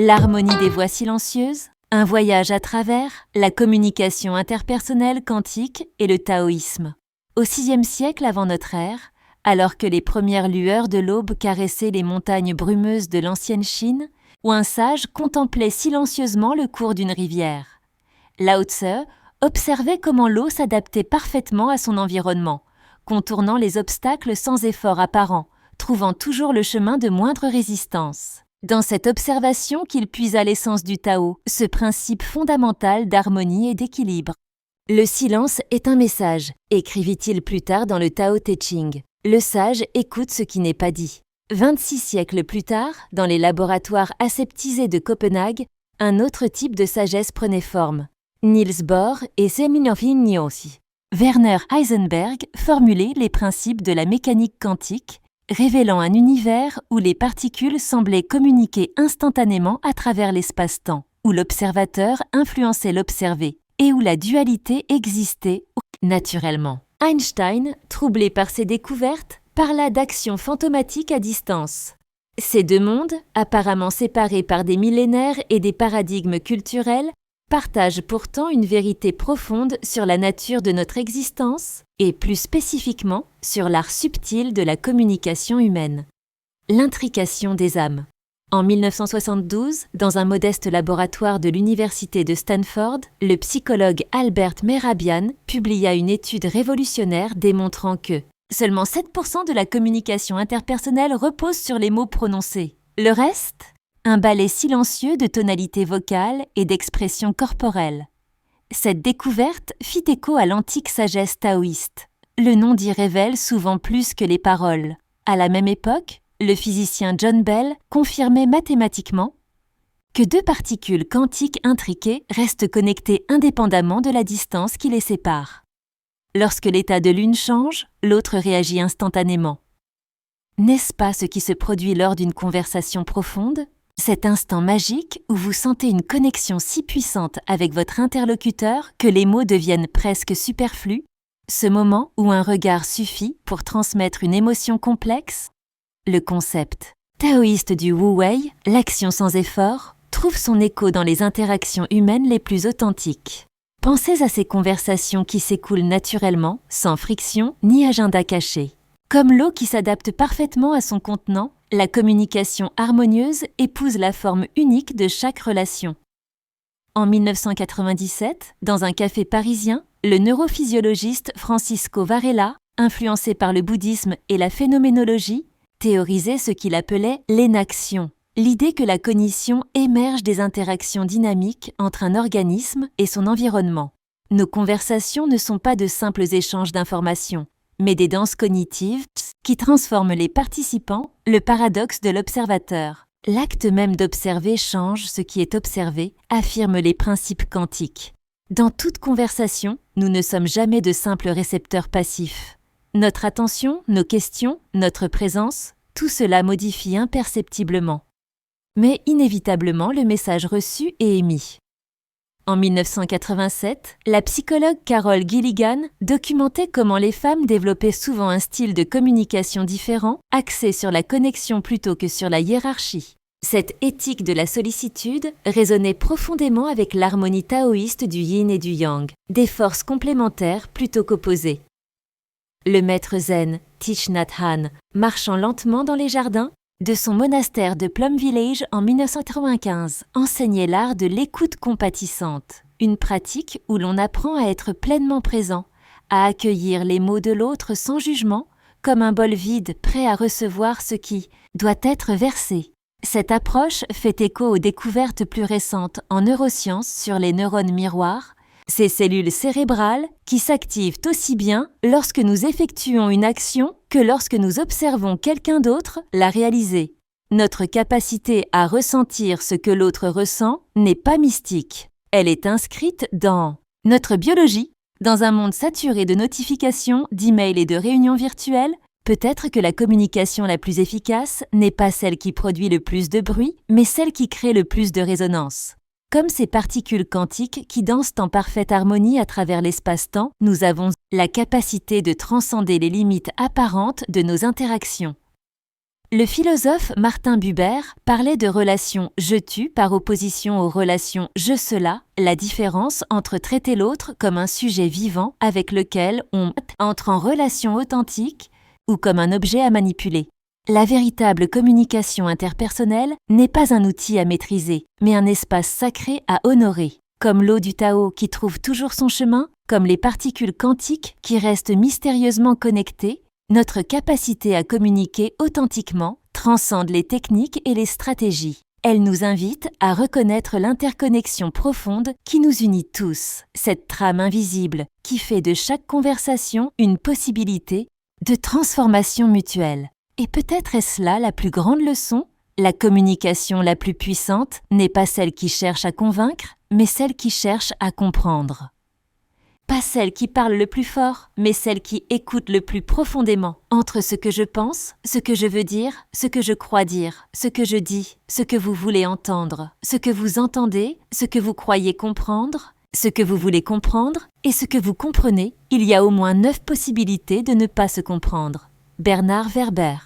L'harmonie des voix silencieuses, un voyage à travers la communication interpersonnelle quantique et le taoïsme. Au VIe siècle avant notre ère, alors que les premières lueurs de l'aube caressaient les montagnes brumeuses de l'ancienne Chine, où un sage contemplait silencieusement le cours d'une rivière. Lao Tse observait comment l'eau s'adaptait parfaitement à son environnement, contournant les obstacles sans effort apparent, trouvant toujours le chemin de moindre résistance. Dans cette observation qu'il puise à l'essence du Tao, ce principe fondamental d'harmonie et d'équilibre. Le silence est un message, écrivit-il plus tard dans le Tao Te Ching. Le sage écoute ce qui n'est pas dit. 26 siècles plus tard, dans les laboratoires aseptisés de Copenhague, un autre type de sagesse prenait forme. Niels Bohr et Seminovigniosi. Werner Heisenberg formulait les principes de la mécanique quantique, révélant un univers où les particules semblaient communiquer instantanément à travers l'espace-temps, où l'observateur influençait l'observé et où la dualité existait naturellement. Einstein, troublé par ces découvertes, parla d'action fantomatique à distance. Ces deux mondes, apparemment séparés par des millénaires et des paradigmes culturels, partagent pourtant une vérité profonde sur la nature de notre existence et plus spécifiquement sur l'art subtil de la communication humaine. L'intrication des âmes. En 1972, dans un modeste laboratoire de l'université de Stanford, le psychologue Albert Mehrabian publia une étude révolutionnaire démontrant que seulement 7% de la communication interpersonnelle repose sur les mots prononcés. Le reste, un ballet silencieux de tonalités vocales et d'expressions corporelles. Cette découverte fit écho à l'antique sagesse taoïste. Le non-dit révèle souvent plus que les paroles. À la même époque, le physicien John Bell confirmait mathématiquement que deux particules quantiques intriquées restent connectées indépendamment de la distance qui les sépare. Lorsque l'état de l'une change, l'autre réagit instantanément. N'est-ce pas ce qui se produit lors d'une conversation profonde ? Cet instant magique où vous sentez une connexion si puissante avec votre interlocuteur que les mots deviennent presque superflus, ce moment où un regard suffit pour transmettre une émotion complexe. Le concept taoïste du Wu Wei, l'action sans effort, trouve son écho dans les interactions humaines les plus authentiques. Pensez à ces conversations qui s'écoulent naturellement, sans friction ni agenda caché. Comme l'eau qui s'adapte parfaitement à son contenant, la communication harmonieuse épouse la forme unique de chaque relation. En 1997, dans un café parisien, le neurophysiologiste Francisco Varela, influencé par le bouddhisme et la phénoménologie, théorisait ce qu'il appelait l'énaction, l'idée que la cognition émerge des interactions dynamiques entre un organisme et son environnement. Nos conversations ne sont pas de simples échanges d'informations, mais des danses cognitives qui transforment les participants, le paradoxe de l'observateur. L'acte même d'observer change ce qui est observé, affirment les principes quantiques. Dans toute conversation, nous ne sommes jamais de simples récepteurs passifs. Notre attention, nos questions, notre présence, tout cela modifie imperceptiblement. Mais inévitablement, le message reçu est émis. En 1987, la psychologue Carol Gilligan documentait comment les femmes développaient souvent un style de communication différent, axé sur la connexion plutôt que sur la hiérarchie. Cette éthique de la sollicitude résonnait profondément avec l'harmonie taoïste du yin et du yang, des forces complémentaires plutôt qu'opposées. Le maître zen, Thich Nhat Hanh, marchant lentement dans les jardins de son monastère de Plum Village en 1995, enseignait l'art de l'écoute compatissante, une pratique où l'on apprend à être pleinement présent, à accueillir les mots de l'autre sans jugement, comme un bol vide prêt à recevoir ce qui doit être versé. Cette approche fait écho aux découvertes plus récentes en neurosciences sur les neurones miroirs, ces cellules cérébrales qui s'activent aussi bien lorsque nous effectuons une action que lorsque nous observons quelqu'un d'autre la réaliser. Notre capacité à ressentir ce que l'autre ressent n'est pas mystique. Elle est inscrite dans notre biologie. Dans un monde saturé de notifications, d'emails et de réunions virtuelles, peut-être que la communication la plus efficace n'est pas celle qui produit le plus de bruit, mais celle qui crée le plus de résonance. Comme ces particules quantiques qui dansent en parfaite harmonie à travers l'espace-temps, nous avons la capacité de transcender les limites apparentes de nos interactions. Le philosophe Martin Buber parlait de relations « je-tu » par opposition aux relations « je-cela », la différence entre traiter l'autre comme un sujet vivant avec lequel on entre en relation authentique ou comme un objet à manipuler. La véritable communication interpersonnelle n'est pas un outil à maîtriser, mais un espace sacré à honorer, comme l'eau du Tao qui trouve toujours son chemin, comme les particules quantiques qui restent mystérieusement connectées. Notre capacité à communiquer authentiquement transcende les techniques et les stratégies. Elle nous invite à reconnaître l'interconnexion profonde qui nous unit tous, cette trame invisible qui fait de chaque conversation une possibilité de transformation mutuelle. Et peut-être est-ce là la plus grande leçon? La communication la plus puissante n'est pas celle qui cherche à convaincre, mais celle qui cherche à comprendre. Pas celle qui parle le plus fort, mais celle qui écoute le plus profondément, entre ce que je pense, ce que je veux dire, ce que je crois dire, ce que je dis, ce que vous voulez entendre, ce que vous entendez, ce que vous croyez comprendre, ce que vous voulez comprendre et ce que vous comprenez. Il y a au moins 9 possibilités de ne pas se comprendre. Bernard Werber.